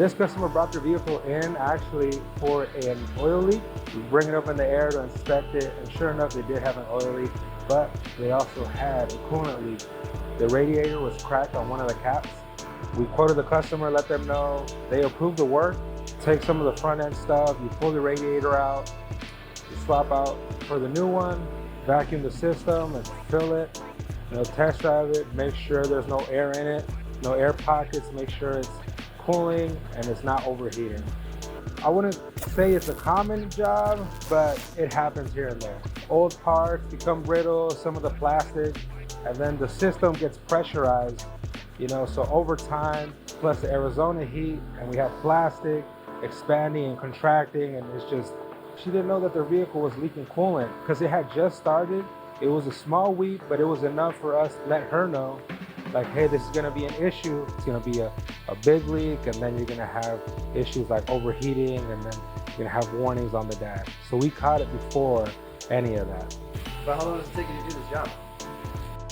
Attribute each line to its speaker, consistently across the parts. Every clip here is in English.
Speaker 1: This customer brought their vehicle in actually for an oil leak. We bring it up in the air to inspect it, and sure enough, they did have an oil leak, but they also had a coolant leak. The radiator was cracked on one of the caps. We quoted the customer, let them know. They approved the work. Take some of the front end stuff, you pull the radiator out, you swap out for the new one, vacuum the system and fill it, test drive it, make sure there's no air in it, no air pockets, make sure it's cooling and it's not overheating. I wouldn't say it's a common job, but it happens here and there. Old parts become brittle, some of the plastic, and then the system gets pressurized, so over time, plus the Arizona heat, and we have plastic expanding and contracting, and it's just, she didn't know that their vehicle was leaking coolant because it had just started. It was a small weep, but it was enough for us to let her know, like, hey, this is gonna be an issue. It's gonna be a big leak, and then you're gonna have issues like overheating, and then you're gonna have warnings on the dash. So we caught it before any of that.
Speaker 2: But how long does it take you to do this job?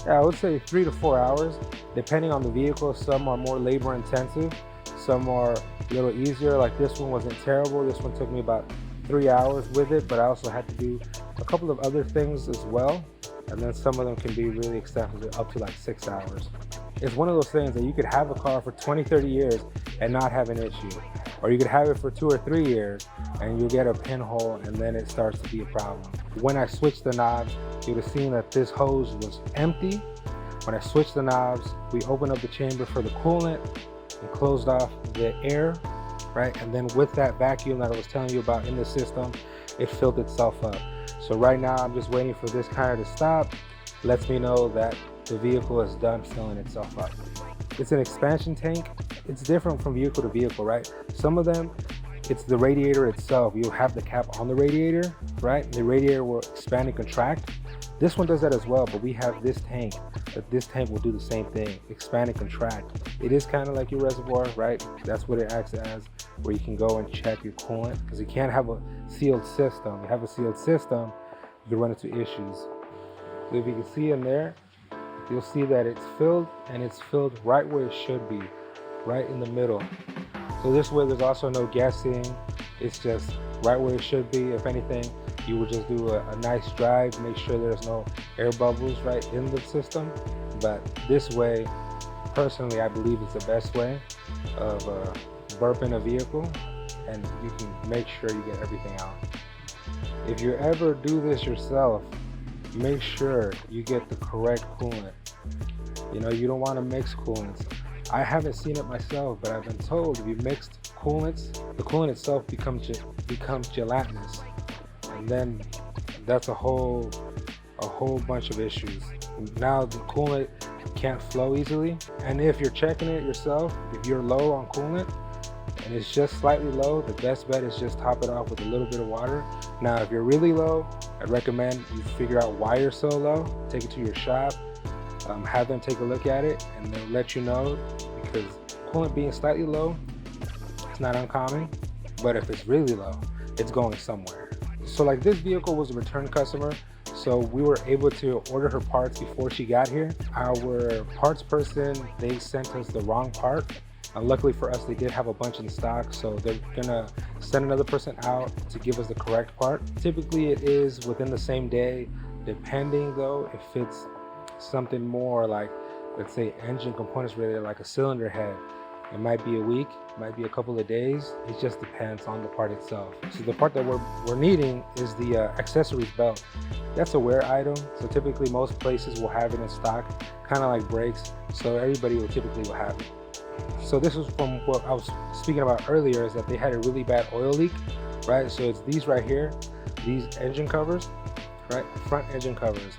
Speaker 1: Yeah, I would say 3 to 4 hours, depending on the vehicle. Some are more labor intensive, some are a little easier. Like this one wasn't terrible. This one took me about 3 hours with it, but I also had to do a couple of other things as well. And then some of them can be really extensive, up to like 6 hours. It's one of those things that you could have a car for 20, 30 years and not have an issue. Or you could have it for 2 or 3 years and you'll get a pinhole and then it starts to be a problem. When I switched the knobs, you would have seen that this hose was empty. When I switched the knobs, we opened up the chamber for the coolant and closed off the air, right? And then with that vacuum that I was telling you about in the system, it filled itself up. So right now I'm just waiting for this kind of to stop. Lets me know that the vehicle is done filling itself up. It's an expansion tank. It's different from vehicle to vehicle, right? Some of them, it's the radiator itself. You have the cap on the radiator, right? The radiator will expand and contract. This one does that as well, but we have this tank, that this tank will do the same thing, expand and contract. It is kind of like your reservoir, right? That's what it acts as, where you can go and check your coolant, because you can't have a sealed system. You have a sealed system, you can run into issues. So if you can see in there, you'll see that it's filled, and it's filled right where it should be, right in the middle. So this way there's also no guessing. It's just right where it should be. If anything, you would just do a nice drive, make sure there's no air bubbles right in the system. But this way, personally, I believe it's the best way of burping a vehicle, and you can make sure you get everything out. If you ever do this yourself, make sure you get the correct coolant. You don't want to mix coolants. I haven't seen it myself, but I've been told if you mixed coolants, the coolant itself becomes gelatinous, and then that's a whole bunch of issues. Now the coolant can't flow easily, and if you're checking it yourself, if you're low on coolant and it's just slightly low, the best bet is just top it off with a little bit of water. Now if you're really low, I'd recommend you figure out why you're so low, take it to your shop, have them take a look at it, and they'll let you know, because coolant being slightly low, it's not uncommon, but if it's really low, it's going somewhere. So like this vehicle was a return customer, so we were able to order her parts before she got here. Our parts person, they sent us the wrong part. Luckily for us, they did have a bunch in stock, so they're gonna send another person out to give us the correct part. Typically it is within the same day, depending though, if it's something more like, let's say engine components related, like a cylinder head, it might be a week, it might be a couple of days. It just depends on the part itself. So the part that we're needing is the accessories belt. That's a wear item, so typically most places will have it in stock, kind of like brakes, so everybody will typically have it. So this is from what I was speaking about earlier, is that they had a really bad oil leak, right? So it's these right here, these engine covers, right? Front engine covers.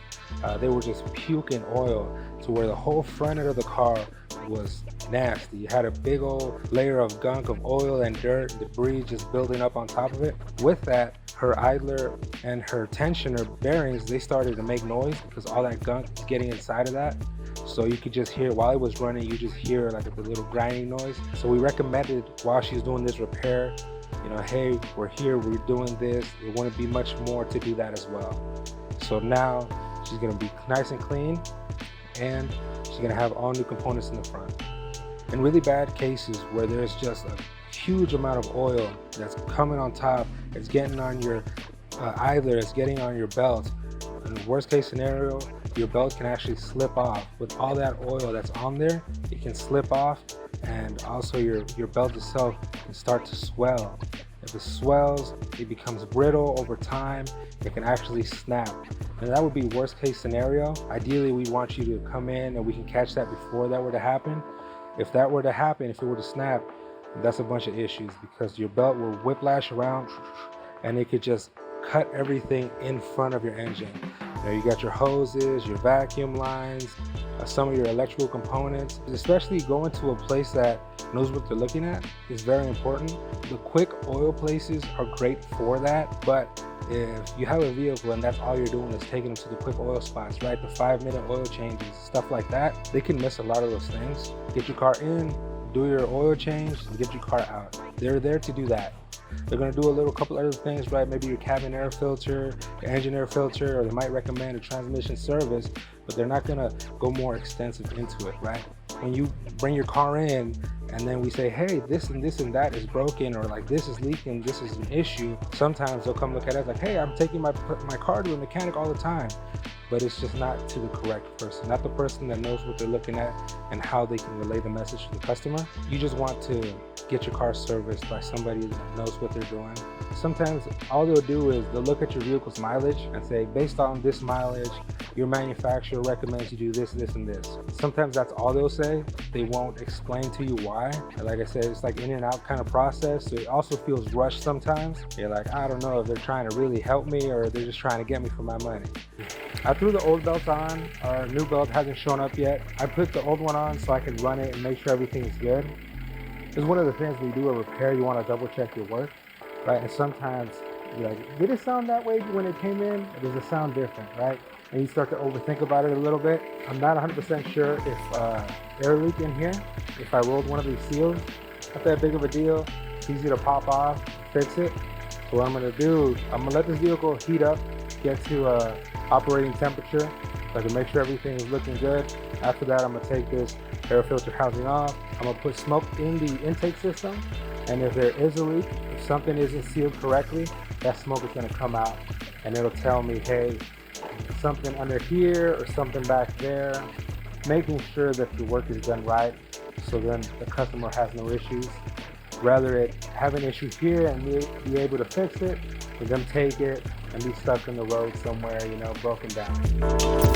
Speaker 1: They were just puking oil to where the whole front end of the car was nasty. You had a big old layer of gunk of oil and dirt, debris just building up on top of it. With that, her idler and her tensioner bearings, they started to make noise because all that gunk is getting inside of that. So you could just hear, while it was running, you just hear like a little grinding noise. So we recommended, while she's doing this repair, hey, we're here, we're doing this. It wouldn't be much more to do that as well. So now she's gonna be nice and clean, and she's gonna have all new components in the front. In really bad cases where there's just a huge amount of oil that's coming on top. It's getting on your idler, it's getting on your belt. In the worst case scenario, your belt can actually slip off. With all that oil that's on there, it can slip off, and also your belt itself can start to swell. If it swells, it becomes brittle over time. It can actually snap. And that would be worst case scenario. Ideally, we want you to come in and we can catch that before that were to happen. If that were to happen, if it were to snap, that's a bunch of issues, because your belt will whiplash around and it could just cut everything in front of your engine. You got your hoses, your vacuum lines, some of your electrical components. Especially going to a place that knows what they're looking at is very important. The quick oil places are great for that, but if you have a vehicle and that's all you're doing is taking them to the quick oil spots, right? The 5-minute oil changes, stuff like that, they can miss a lot of those things. Get your car in, do your oil change, and get your car out. They're there to do that. They're going to do a couple other things, right? Maybe your cabin air filter, your engine air filter, or they might recommend a transmission service, but they're not going to go more extensive into it, right? When you bring your car in and then we say, hey, this and this and that is broken, or like this is leaking, this is an issue, sometimes they'll come look at us like, hey, I'm taking my car to a mechanic all the time. But it's just not to the correct person, not the person that knows what they're looking at and how they can relay the message to the customer. You just want to get your car serviced by somebody that knows what they're doing. Sometimes all they'll do is they'll look at your vehicle's mileage and say, based on this mileage, your manufacturer recommends you do this, this, and this. Sometimes that's all they'll say. They won't explain to you why. And like I said, it's like in and out kind of process. So it also feels rushed sometimes. You're like, I don't know if they're trying to really help me or they're just trying to get me for my money. I threw the old belt on. Our new belt hasn't shown up yet. I put the old one on so I can run it and make sure everything is good. It's one of the things when you do a repair, you want to double check your work, right? And sometimes you're like, did it sound that way when it came in? Or does it sound different, right? And you start to overthink about it a little bit. I'm not 100% sure if air leak in here, if I rolled one of these seals, not that big of a deal. It's easy to pop off, fix it. So what I'm gonna do, I'm gonna let this vehicle heat up, get to operating temperature, so I can make sure everything is looking good. After that, I'm gonna take this air filter housing off. I'm gonna put smoke in the intake system, and if there is a leak, if something isn't sealed correctly, that smoke is gonna come out, and it'll tell me, hey, something under here or something back there, making sure that the work is done right, so then the customer has no issues. Rather it have an issue here and be able to fix it, and them take it and be stuck in the road somewhere, broken down.